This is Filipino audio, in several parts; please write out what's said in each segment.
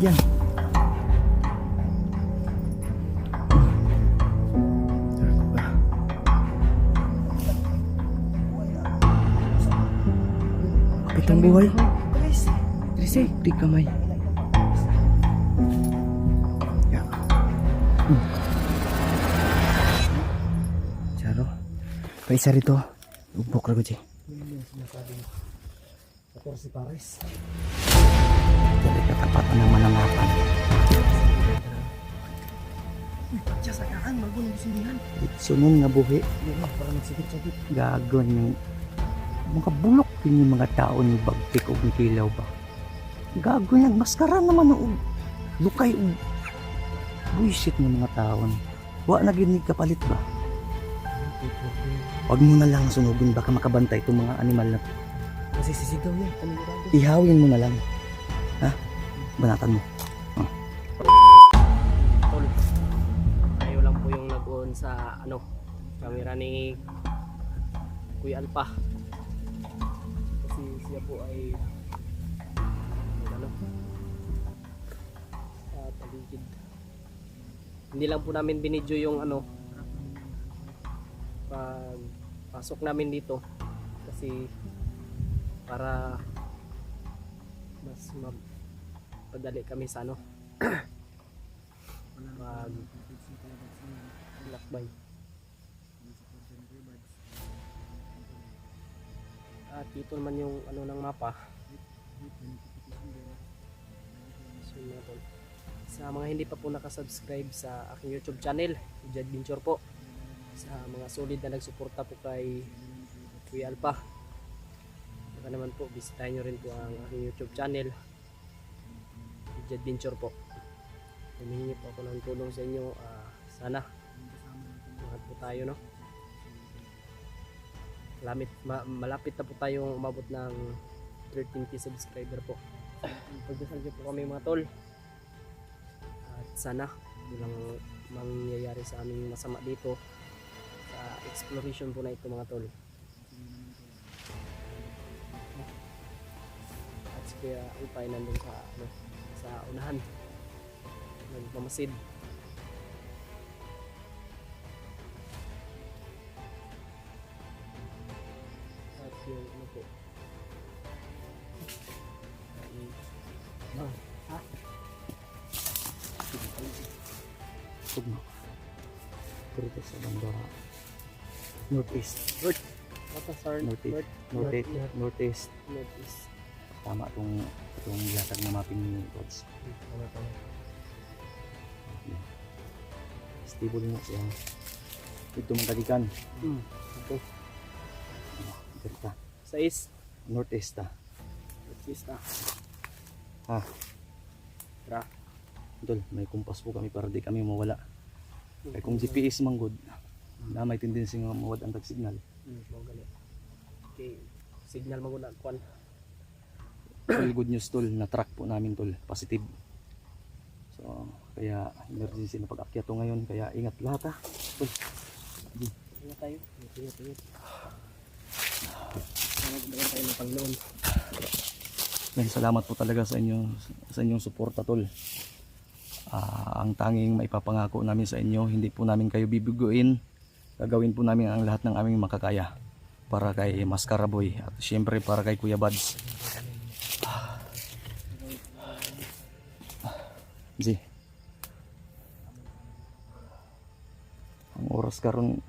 dyan. Pitong buhay. Trisi, di kamay. Ya. Charo. Paisa rito. Ubok rago, Ji. 14 pares. Dali katapatan ng manangapan. Siya sa kaan, bago ng sindihan. Sunod nga buhi. Para magsigit-sigit. Gagon yung mga bulok din yung mga tao ni bagtik o ni kilaw ba. Gago yan. Maskara naman ang lukay o buisit ng mga tao. Wa na ginig kapalit ba? Huwag mo na lang sunugin, baka makabantay itong mga animal na to. Kasi sisigaw yan. Panigurado. Ihawin mo na lang. Ha? Banatan mo. Tol, tayo lang po yung nag-on sa camera ni Kuya Alpa. Kasi siya po ay sa paligid. Hindi lang po namin binidyo yung pag pasok namin dito kasi para mas padali kami sa mag lakbay. At dito naman yung ng mapa. So, sa mga hindi pa po nakasubscribe sa aking YouTube channel, Ujad Adventure po, sa mga solid na nagsuporta po kay Kuya Alpa, baka naman po bisitahin nyo rin po ang aking YouTube channel, Ujad Adventure po. Humihingi po ako ng tulong sa inyo. Sana lahat po tayo, no? Malapit na po tayong umabot ng 13k subscriber po. Pagdasal niyo po kami mga tol, at sana walang mangyayari sa aming masama dito sa exploration po na ito mga tol. At kaya upay nandun sa unahan nagmamasid. At yung po Tugma. Dito sa banda northeast. Northeast. Tama itong latag na mapping ni Gods. Stable mo siya. Ito mong kadikan. Ito Dito. sa east. Northeast ta. East Ha. Tara. Dol, may kumpas po kami para di kami mawala. Kaya kung GPS manggod, na may tendency nga mawad ang tag-signal. Okay. Signal maguna kwan. Tol, good news tol, na-track po namin tol, positive. So, kaya emergency na pag-akyat to ngayon, kaya ingat lahat ha. Tol. Ingat tayo. Ingat. Magdaan tayo ng Panginoon. Salamat po talaga sa inyong suporta tol. Ang tanging maipapangako namin sa inyo, hindi po namin kayo bibiguin. Gagawin po namin ang lahat ng aming makakaya para kay Mascara Boy at syempre para kay Kuya Buds. Ji. Ang oras karon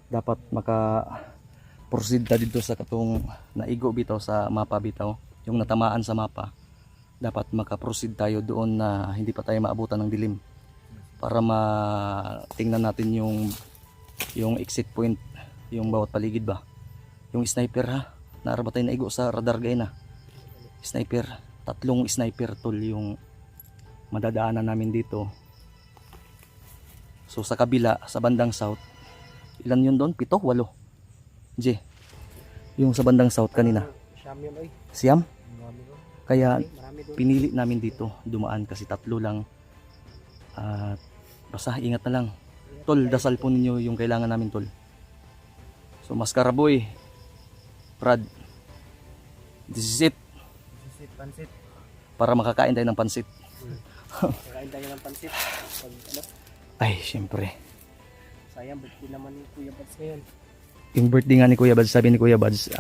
dapat maka-proceed ta dito sa katong naigo bitaw sa mapa bitaw, yung natamaan sa mapa. Dapat maka-proceed tayo doon na hindi pa tayo maabutan ng dilim para matingnan natin yung exit point, yung bawat paligid ba. Yung sniper ha, naara tayo naigo sa radar gay na. Sniper, 3 sniper tol yung madadaanan namin dito. So sa kabila, sa bandang south, ilan yun doon? 7, 8. J. Yung sa bandang south kanina. Siyam? Kaya pinili namin dito dumaan kasi 3 lang. At basta ingat na lang. Tol, dasal po ninyo yung kailangan namin tol. So Mascara Boy, Brad, this is it. Pansit. Para makakain tayo ng pansit. Kakain tayo ng pansit. Pag ano, Ay, syempre. sayang, birthday naman ni Kuya Bats ngayon. Yung birthday nga ni Kuya Bads, sabi ni Kuya Bads,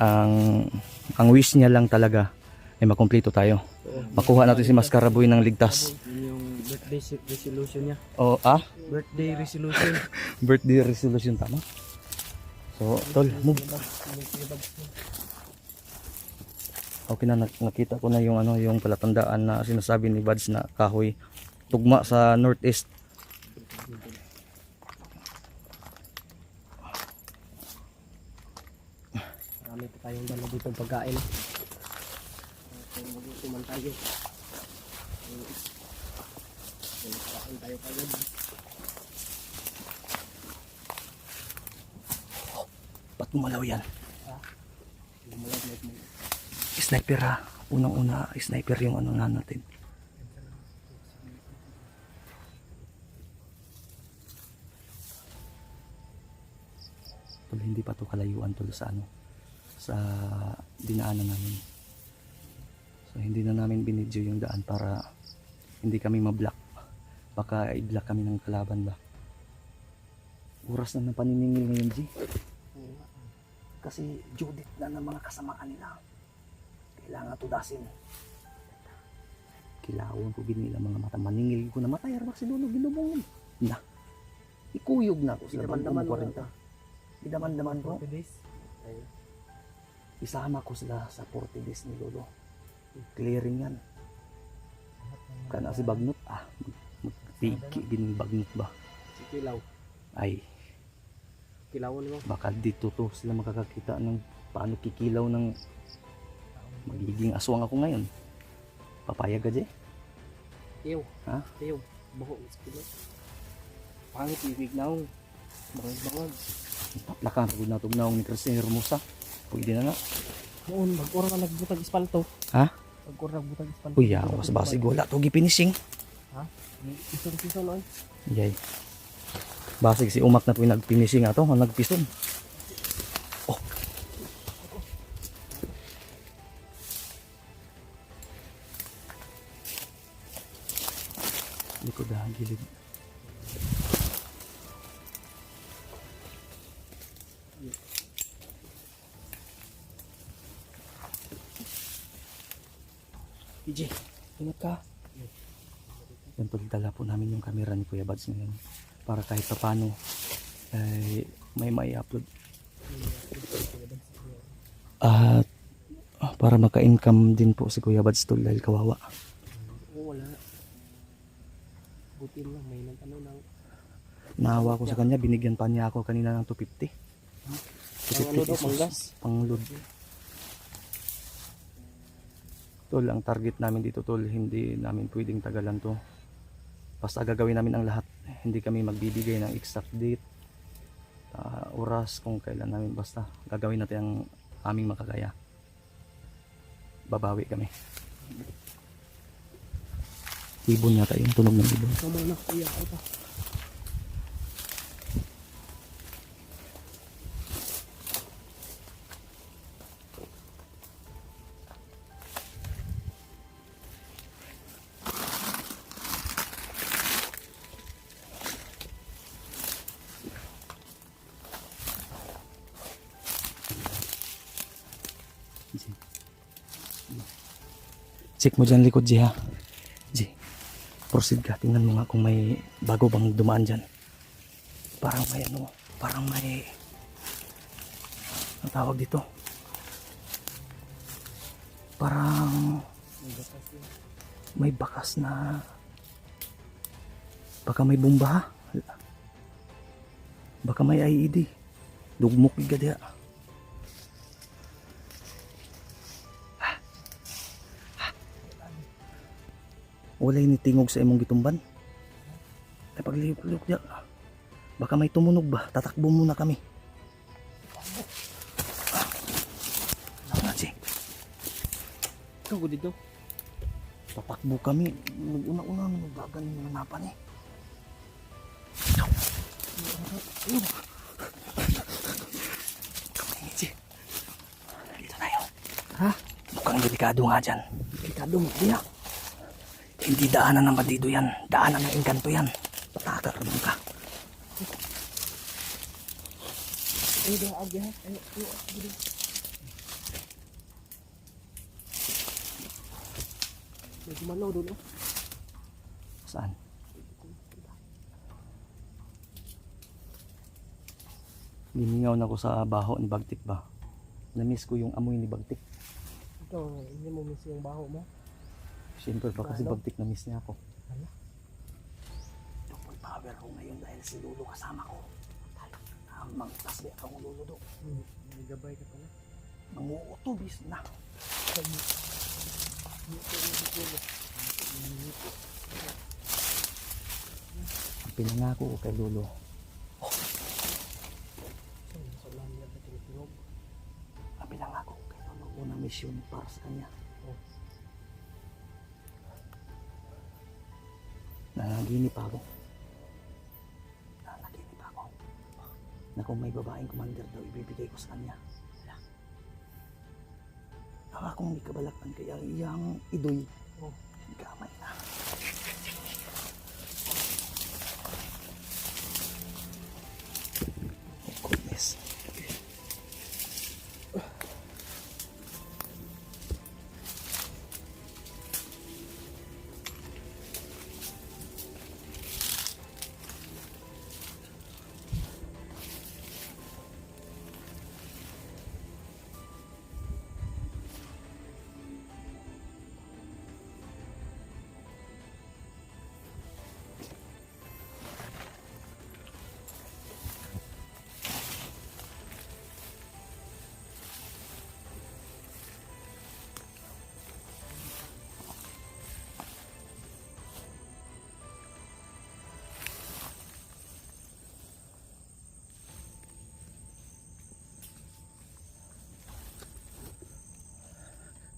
ang wish niya lang talaga ay makumpleto tayo. Makuha natin si Mascaraboy ng ligtas. Yun yung birthday resolution niya. O, Birthday resolution. birthday resolution, tama? So, tol, move. Okay na, nakita ko na yung ano, yung palatandaan na sinasabi ni Bads na kahoy tugma sa northeast. Marami pa tayong dala dito pagkain. Kung magutuman tayo. Kain tayo kagad. Ba't gumalaw yan? Lumalag mo. Sniper ha. Unang-una, sniper yung ano na natin. Tol, hindi pa to kalayuan tol sa ano, sa dinaanan namin. So hindi na namin binidyo yung daan para hindi kami ma-block. Baka i-block kami ng kalaban ba. Oras na ng paniningil ngayon, G. Kasi Judith na ng mga kasamaan nila. Kailangan tudasin. Kilawon ko nila mga mata. Maningil ko na matay. Arbak si Lolo ginubong. Na. Ikuyog na ako sila. Daman-daman mo 40. Idaman-daman ko. 40 days. Ayun. Isama ko sila sa 40 days ni Lolo. Clearing yan. Kana si Bagnot. Magpiki din Bagnot ba? Si Kilaw. Ay, Kilawon mo. baka dito to sila makakakita ng paano kikilaw ng magiging aswang ako ngayon. Papayag ka, Jay? Tiyo. Ha? Tiyo. Baho. Kilaw. Pangit ibig na akong. Bangag-bangag. Taplakan, pagod na tugnaong ni Cristina Hermosa. Pwede na na. Noon, mag-ura ka nagbutag ispalto. Ha? Mag-ura nagbutag ispalto. Uy, awas basig wala to gipinising. Ha? Ison-ison oy. Yay. Basig si Umak na to nagpinising ato, nagpison. Oh. Likod ha, gilid. PJ, ingat ka. Yan po, dala po namin yung camera ni Kuya Bads ngayon. Para kahit pa paano ay may upload. At para maka-income din po si Kuya Bads tol dahil kawawa. Oo, wala. Buti lang, may nag-ano ng... Naawa ko sa kanya, binigyan pa niya ako kanina ng 250. Ang ano daw, manggas? Pangload. Tol, ang target namin dito tol, hindi namin pwedeng tagalan to. Basta gagawin namin ang lahat. Hindi kami magbibigay ng exact date, oras kung kailan namin. Basta gagawin natin ang aming makakaya. Babawi kami. Ibon yata yung tunog ng ibon. Ikaw muna, kuya. Ito. Check mo dyan likod, Ji, ha? Ji, proceed ka. Tingnan mo nga kung may bago bang dumaan dyan. Parang may ano, parang may... Ang tawag dito? Parang... May bakas na... Baka may bomba, ha? Baka may IED. Dugmok ka diya. Walay ni tingog sa imong gitumban. Ay paglihok-lihok diya. Baka may tumunog ba? Tatakbo muna kami. Ano si? Ikaw, good dito. Tatakbo kami. Una-una nagagaling ng napan eh. Ayun. Kamingin si. Dito tayo. Ha? Mukhang delikado nga dyan. Delikado mo, kuya. Hindi daanan ng bandido yan. Daanan ng engkanto yan. Patatar naman ka. Ay, dah agya. Ay, may gumalaw doon. Oh. Saan? Limingaw na ko sa baho ni Bagtik ba? Namiss ko yung amoy ni Bagtik. Ito, hindi mo miss yung baho mo. Siyempre pa kasi Ano? Bagtik na-miss niya ako. Ano? Double power ko ngayon dahil si Lolo kasama ko. Tamang tasli akong Lolo do. May gabay ka pala. Manguutubis na. Ang pinangako ko kay Lolo. Sa langya ba tinutulog? Ang pinangako ko kay Lolo. Unang misyon para sa kanya. Oh. Nanaginip ako. Nanaginip ako. Na kung may babaeng commander daw, ibibigay ko sa kanya. Wala. Ang akong ikabalakan kaya iyang idoy. Oh. Gamay na. Oh goodness.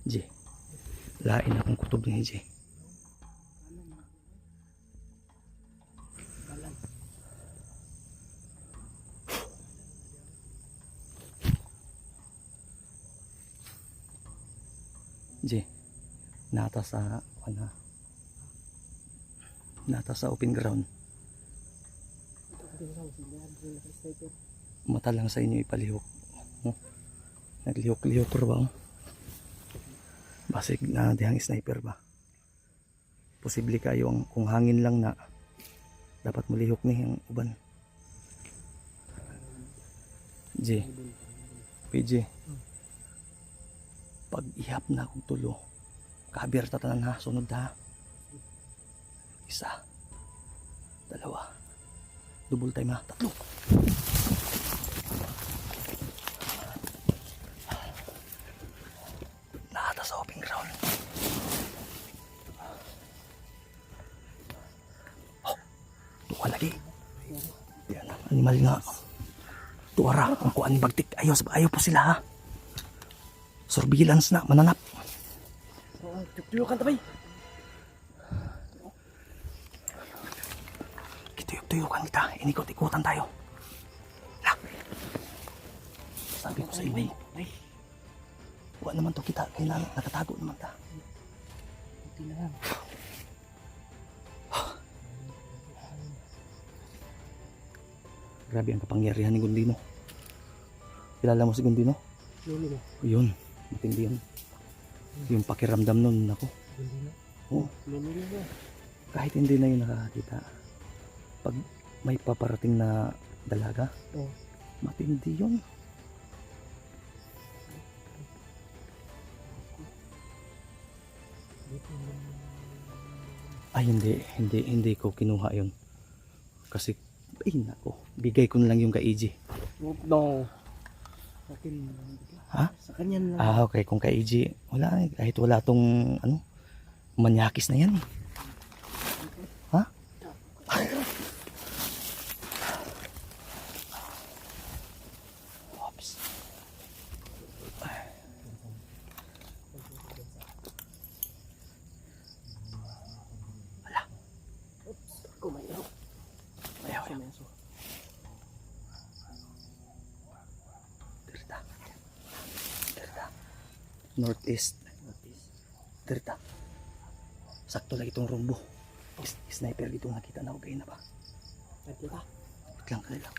J. Lain akong kutob ni J. J. Nata sa open ground. Mata lang sa inyo ipalihok. Oh. Naglihok-lihok ko ba? Basig na dihang sniper ba? Posible kayo kung hangin lang na dapat mulihok ni ang uban. J. PJ. Pag ihap na akong tulo, kabir tatanan ha, sunod ha. Isa. Dalawa. Double time ha, tatlo. Nakata sa open ground. Oh, tuwa lagi. Yan, animal nga. Tuwara, kung kuhaan ni Bagtik. Ayaw po sila ha. Surveillance na, mananap. Oh, tuyok-tuyokan tabay. Kituyok-tuyukan kita. Inikot-ikutan tayo. Lah. Sabi ko sa inyo. Ay, Huwag naman to kita. Kailangan nakatago naman ta. hindi na lang. Grabe ang kapangyarihan ni Gundino. Kilala mo si Gundino? Lolo mo. Yun. Matindi yun. Yung pakiramdam nun ako. Hindi na. Oh, Lolo mo. kahit hindi na yun nakakakita. Pag may paparating na dalaga, Oh. matindi yun. Ay hindi ko kinuha yun. Kasi ay nako, bigay ko na lang yung kay EJ. No. Akin. Ha? Sa kanya lang. Ah, okay, kung kay EJ, wala eh. Kahit wala tong manyakis na yan eh. Ha? Oops. Kumayo. Ayaw. Kumayo. Dirta. Dirta. Northeast. Dirta. Sakto lang itong rumbo. Sniper dito nakita na okay na ba? Nakita? Wait lang kaya lang.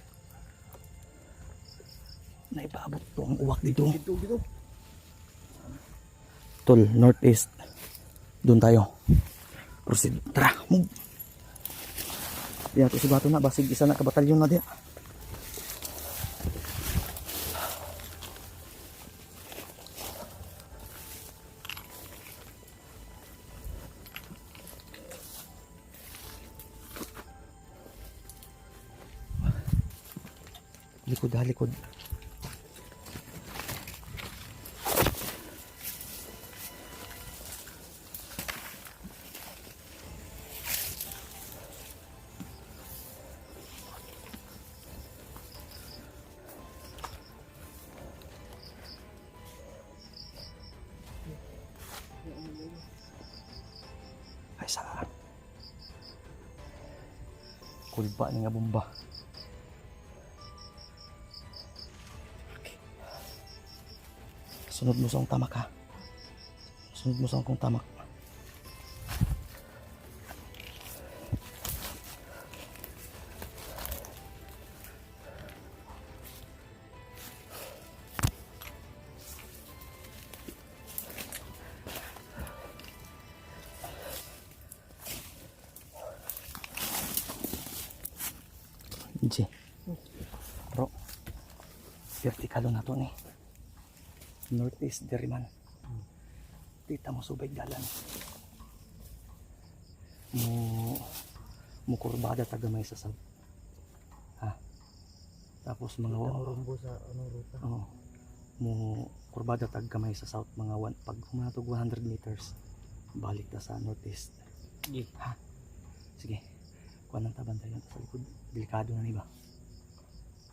Naipaabot to ang uwak dito. Dito. Tol, northeast. Doon tayo. Proceed. Tara, move. Diyan to si Bato na. Basig isa na kabatalyon na diyan. Likod ha, likod. Ay saan? Kulba ni nga bomba. Sunod mo sa akong tamak ha. Sunod mo sa akong tamak. G. Bro. Vertikalo na to ni. Northeast diri man. Tita mo subay dalan. Mo kurbada tagamay sa south. Ha. Tapos mga Rumbo sa anong ruta. mo kurbada tagamay sa south mga pag humatog 100 meters balik ta sa northeast. Sige. Ha. Sige. Kuan nang taban tayo sa likod. Delikado na ni ba?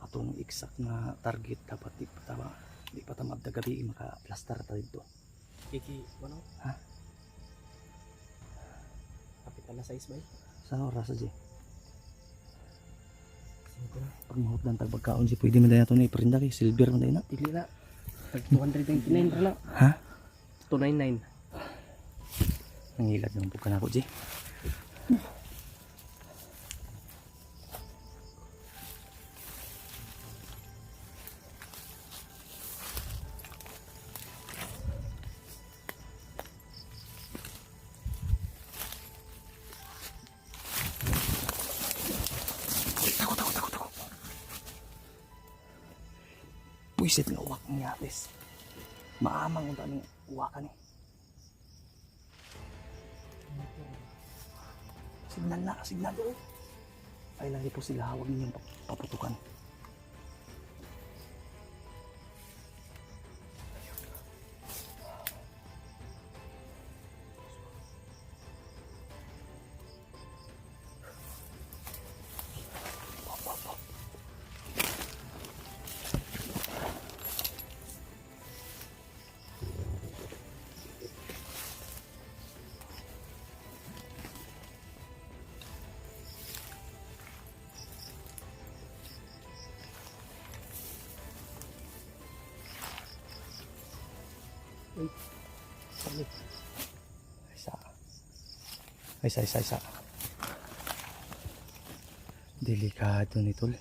Atong exact na target dapat di pa tamad na gabi maka-plaster ta dito. Kiki, ano? Ha? Kapitan na size ba eh? Sa oras sa pag mahot ng tagbagkaon si pwede man dayon ni perinda kay silver man dayon na. Dili na. Tag 299 ra na. Ha? 299. Nangilad ng bukan ako G. Tako. Puisit nga uwak niya atis. Maamang ang daming uwakan eh. Signal doon. Ay lagi po sila, huwag ninyong paputukan. Isa. Delikado ni tol.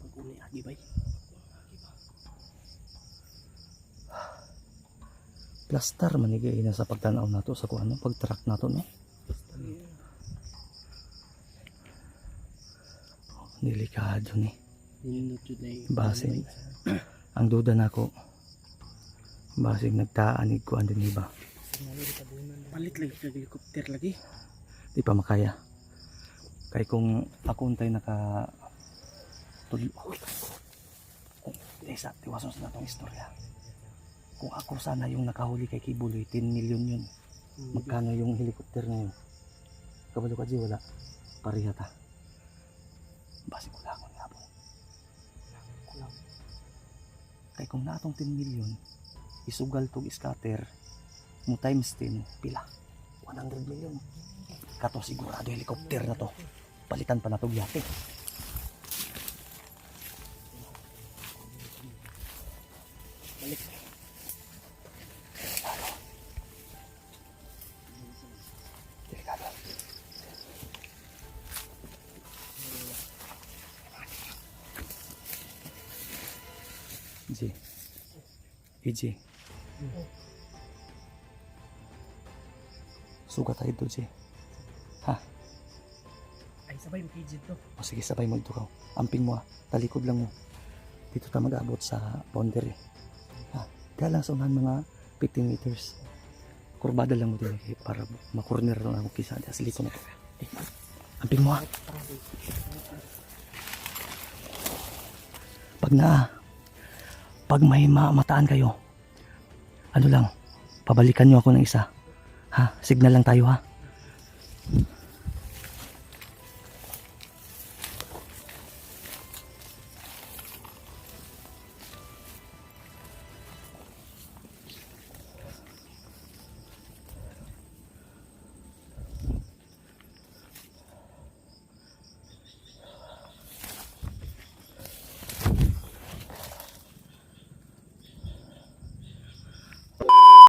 Pag-uli agi ba? Plaster manigay na sa pagtanaw nato sa kung ano pag-track nato no. Delikado ni. Basig. Ang duda nako. Basig nagtaanig ko andun iba. Palit lagi kag helicopter lagi. Di pa makaya. Kay kung ako untay naka tuloy. Isa, tiwason sa natong istorya. Kung ako sana yung nakahuli kay Kibuloy, 10 million yun. Magkano yung helicopter na yun? Kabalo ka di wala. Pareha ta. Basi kulangon nga po. Kulang. Kay kung natong 10 million, isugal tog scatter, mo times 10, pila? 100 million. Kato sigurado helicopter na to. Palitan pa na tog yate. Balik. EJ. EJ. Sugat tayo doon, J. Ay, sabay yung PG to. O sige, sabay mo ito ka. Amping mo, talikod lang mo. Dito tayo mag-abot sa boundary. Kaya lang sa unahan mga 15 meters. Kurbada lang mo din para makorner lang ako kisa. Asili ko na ito. Amping mo, Pag may mataan kayo, ano lang, pabalikan nyo ako ng isa. Signal lang tayo,